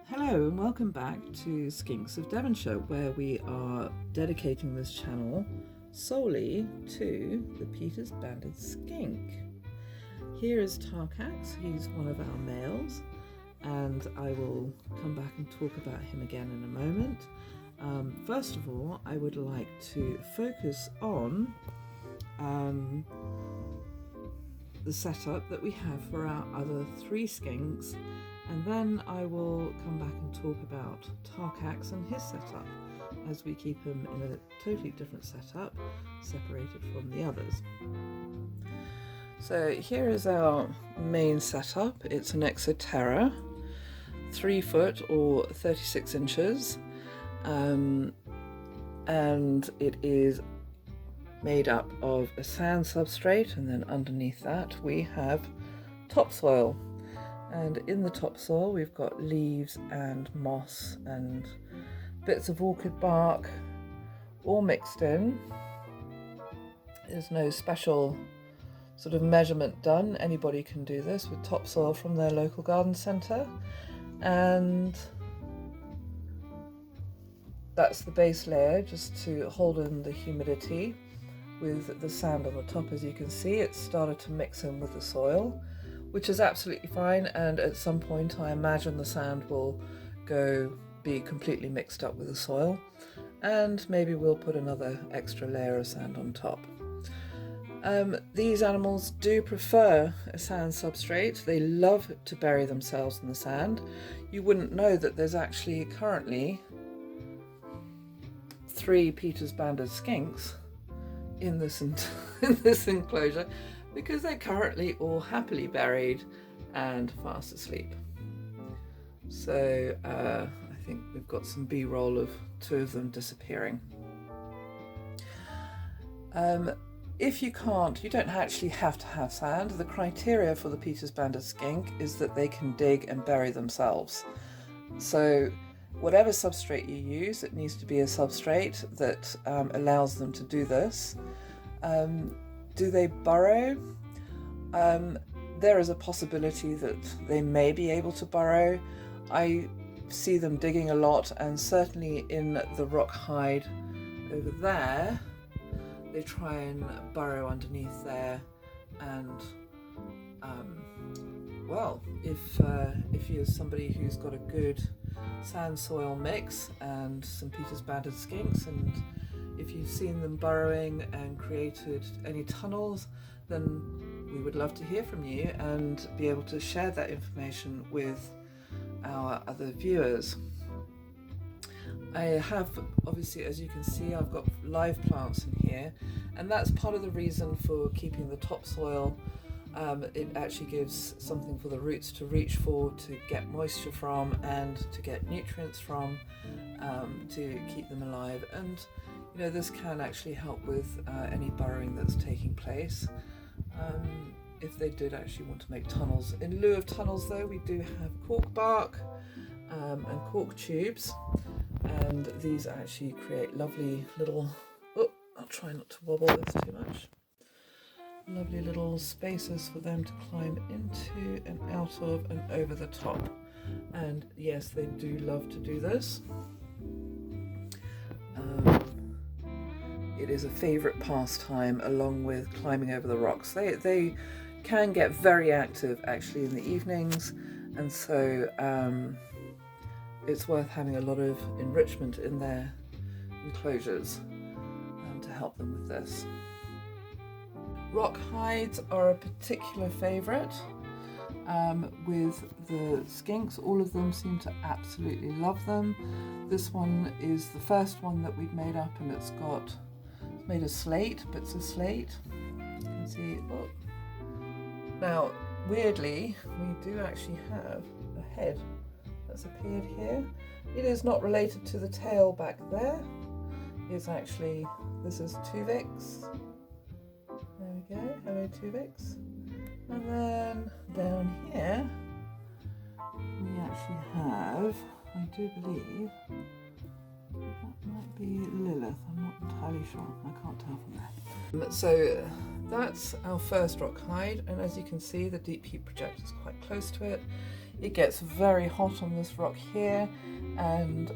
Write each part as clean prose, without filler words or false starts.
Hello and welcome back to Skinks of Devonshire, where we are dedicating this channel solely to the Peter's banded skink. Here is Tarkax, he's one of our males, and I will come back and talk about him again in a moment. First of all, I would like to focus on the setup that we have for our other three skinks, and then I will come back and talk about Tarkax and his setup, as we keep him in a totally different setup, separated from the others. So here is our main setup. It's an Exoterra, 3 foot or 36 inches, and it is made up of a sand substrate, and then underneath that we have topsoil. And in the topsoil we've got leaves and moss and bits of orchid bark all mixed in. There's no special sort of measurement done. Anybody can do this with topsoil from their local garden centre, and that's the base layer, just to hold in the humidity with the sand on the top. As you can see, it's started to mix in with the soil, which is absolutely fine, and at some point I imagine the sand will be completely mixed up with the soil, and maybe we'll put another extra layer of sand on top. These animals do prefer a sand substrate. They love to bury themselves in the sand. You wouldn't know that there's actually currently 3 Peter's banded skinks in this enclosure, because they're currently all happily buried and fast asleep. So I think we've got some B-roll of 2 of them disappearing. If you can't, you don't actually have to have sand. The criteria for the Peter's banded skink is that they can dig and bury themselves. So whatever substrate you use, it needs to be a substrate that allows them to do this. Do they burrow? There is a possibility that they may be able to burrow. I see them digging a lot, and certainly in the rock hide over there, they try and burrow underneath there. And well, if you're somebody who's got a good sand soil mix and some Peter's banded skinks, and if you've seen them burrowing and created any tunnels, then we would love to hear from you and be able to share that information with our other viewers. I have, obviously, as you can see, I've got live plants in here, and that's part of the reason for keeping the topsoil. It actually gives something for the roots to reach for, to get moisture from, and to get nutrients from, to keep them alive. And you know, this can actually help with any burrowing that's taking place. If they did actually want to make tunnels. In lieu of tunnels though, we do have cork bark and cork tubes, and these actually create lovely little, I'll try not to wobble this too much, lovely little spaces for them to climb into and out of and over the top. And yes, they do love to do this. It is a favourite pastime along with climbing over the rocks. They can get very active actually in the evenings, and so it's worth having a lot of enrichment in their enclosures to help them with this. Rock hides are a particular favourite with the skinks. All of them seem to absolutely love them. This one is the first one that we've made up, and it's made of slate, bits of slate. You can see. Oh. Now, weirdly, we do actually have a head that's appeared here. It is not related to the tail back there. It's actually, this is Tuvix. There we go, hello Tuvix. And then down here, we actually have, I do believe, that might be Lilith, I'm not entirely sure, I can't tell from there. So that's our first rock hide, and as you can see, the deep heat projector is quite close to it. It gets very hot on this rock here, and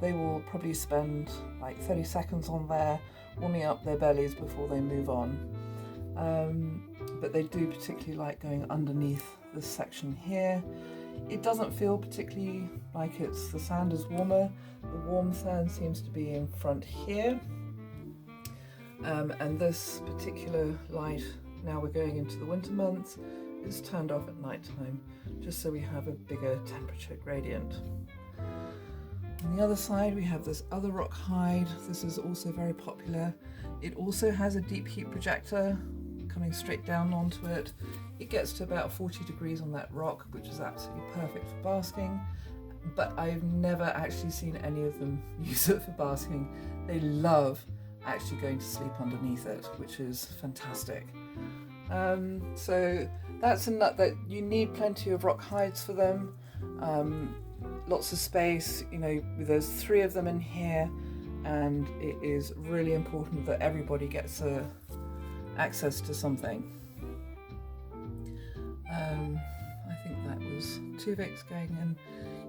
they will probably spend like 30 seconds on there warming up their bellies before they move on. But they do particularly like going underneath this section here. It doesn't feel particularly like the sand is warmer. The warm sand seems to be in front here. And this particular light, now we're going into the winter months, is turned off at night time, just so we have a bigger temperature gradient. On the other side we have this other rock hide. This is also very popular. It also has a deep heat projector coming straight down onto it. It gets to about 40 degrees on that rock, which is absolutely perfect for basking, but I've never actually seen any of them use it for basking. They love actually going to sleep underneath it, which is fantastic. So that's a nut that you need plenty of rock hides for them. Lots of space, you know, there's 3 of them in here, and it is really important that everybody gets access to something. I think that was Tuvix going in.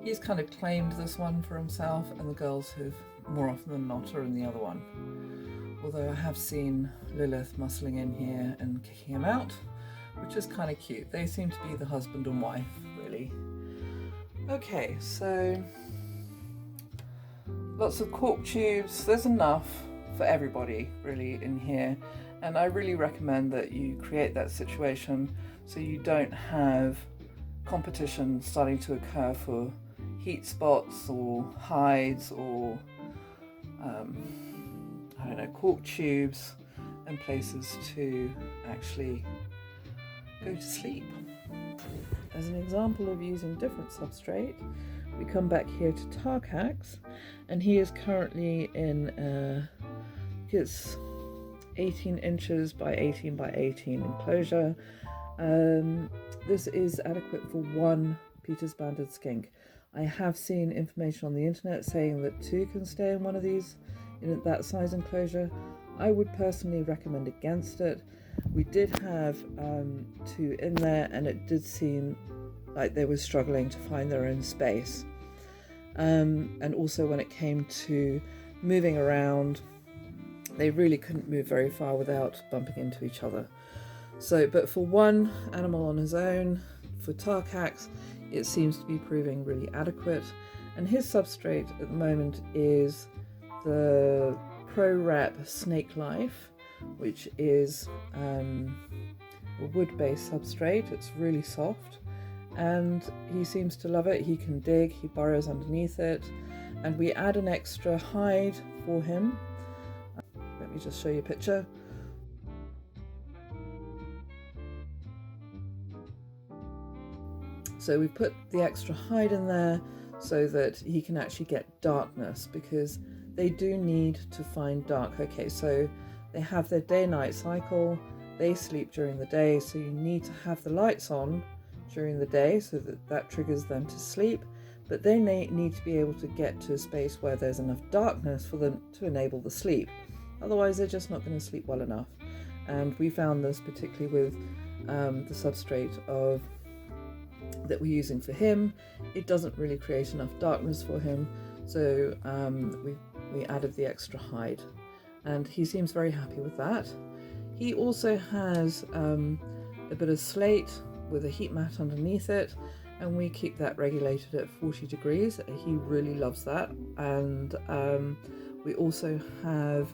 He's kind of claimed this one for himself, and the girls have more often than not are in the other one. Although I have seen Lilith muscling in here and kicking him out, which is kind of cute. They seem to be the husband and wife, really. Okay, so lots of cork tubes. There's enough for everybody really in here, and I really recommend that you create that situation so you don't have competition starting to occur for heat spots or hides or I don't know, cork tubes and places to actually go to sleep. As an example of using different substrate, we come back here to Tarkax, and he is currently in his 18 inches by 18 by 18 enclosure. This is adequate for 1 Peter's banded skink. I have seen information on the internet saying that 2 can stay in one of these in that size enclosure. I would personally recommend against it. We did have 2 in there, and it did seem like they were struggling to find their own space. And also when it came to moving around, they really couldn't move very far without bumping into each other. So, but for 1 animal on his own, for Tarkax, it seems to be proving really adequate. And his substrate at the moment is the Pro Rep Snake Life, which is a wood-based substrate. It's really soft, and he seems to love it. He can dig, he burrows underneath it, and we add an extra hide for him. Let me just show you a picture. So we put the extra hide in there so that he can actually get darkness, because they do need to find dark. Okay, so they have their day-night cycle, they sleep during the day, so you need to have the lights on during the day so that triggers them to sleep, but they need to be able to get to a space where there's enough darkness for them to enable the sleep. Otherwise they're just not going to sleep well enough. And we found this particularly with the substrate that we're using for him. It doesn't really create enough darkness for him, so we added the extra hide, and he seems very happy with that. He also has a bit of slate with a heat mat underneath it, and we keep that regulated at 40 degrees. He really loves that. And we also have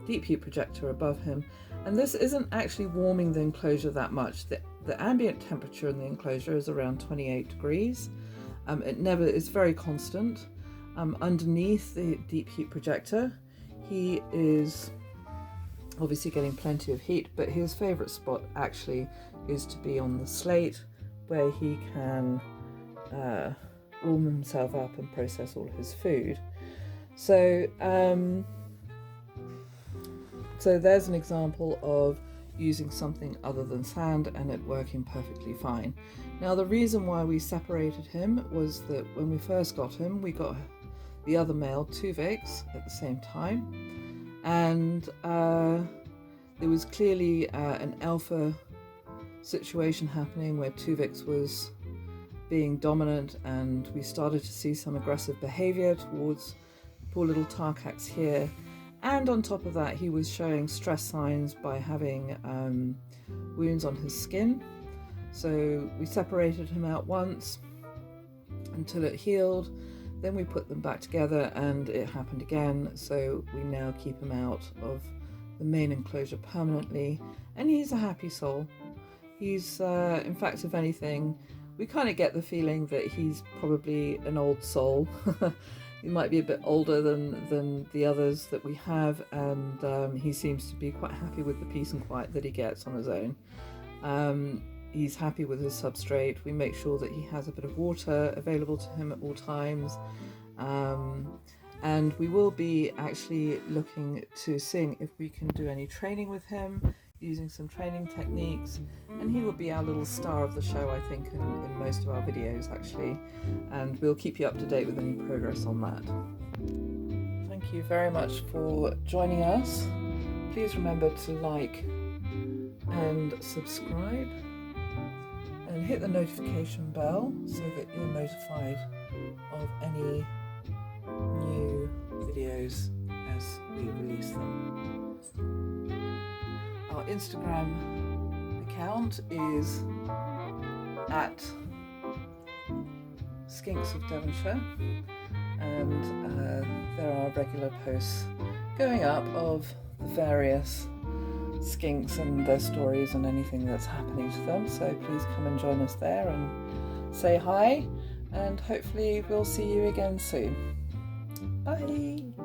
deep heat projector above him, and this isn't actually warming the enclosure that much. The ambient temperature in the enclosure is around 28 degrees. It's very constant. Underneath the deep heat projector, he is obviously getting plenty of heat, but his favorite spot actually is to be on the slate, where he can warm himself up and process all his food. So there's an example of using something other than sand and it working perfectly fine. Now, the reason why we separated him was that when we first got him, we got the other male, Tuvix, at the same time, and there was clearly an alpha situation happening where Tuvix was being dominant, and we started to see some aggressive behavior towards poor little Tarkax here. And on top of that, he was showing stress signs by having wounds on his skin. So we separated him out once until it healed. Then we put them back together and it happened again. So we now keep him out of the main enclosure permanently. And he's a happy soul. He's, in fact, if anything, we kind of get the feeling that he's probably an old soul. He might be a bit older than the others that we have, and he seems to be quite happy with the peace and quiet that he gets on his own. He's happy with his substrate. We make sure that he has a bit of water available to him at all times. And we will be actually looking to seeing if we can do any training with him, using some training techniques, and he will be our little star of the show, I think, in most of our videos actually, and we'll keep you up to date with any progress on that. Thank you very much for joining us. Please remember to like and subscribe and hit the notification bell so that you're notified of any new videos as we release them. Our Instagram account is at Skinks of Devonshire, and there are regular posts going up of the various skinks and their stories and anything that's happening to them, so please come and join us there and say hi, and hopefully we'll see you again soon. Bye!